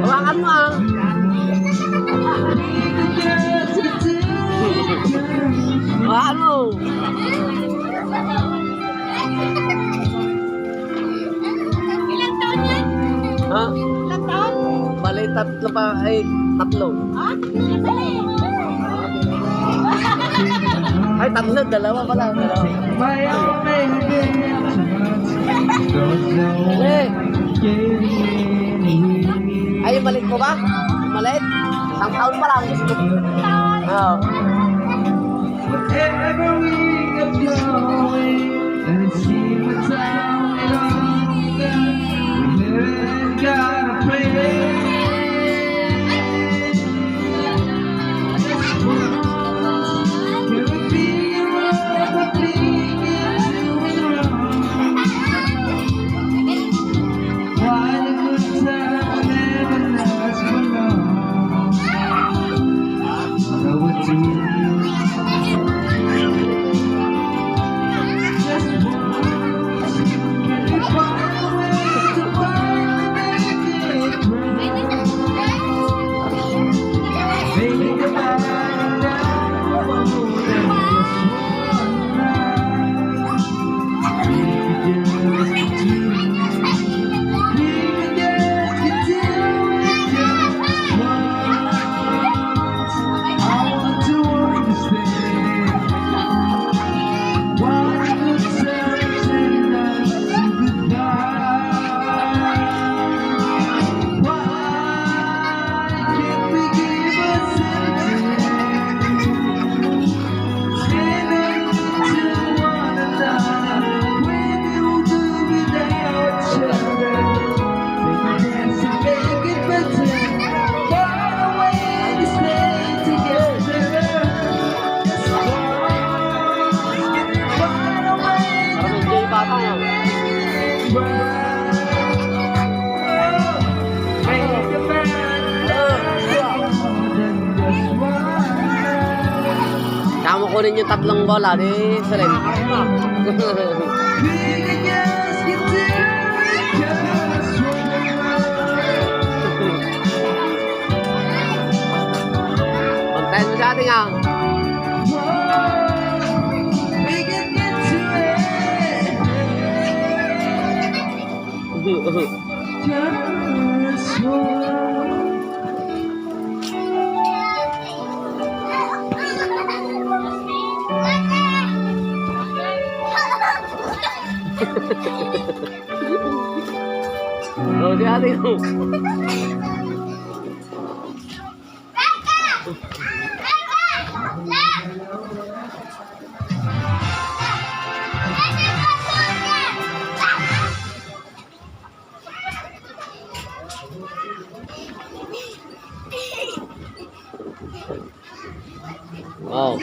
Hawakan mo ah. Hawakan mo. Ilang taon yan? Ha? Ilang taon? Bali, tatlo pa. Ay, tatlo. Ah, dali. Ay, tatlo. Dalawa pala. Dalawa. Ay, malit ko ba? Malit? Isang taon pa lang. Oo. Whatever we get going, and it seems the time is over. We haven't gotta play. Can we figure out what we get doing wrong? Why the good time never lasts for long? So what do you do? Kamo kunin yung tatlong bola di Seren. Pantayin mo sa ating ah. Oh, si ate mo. Wow.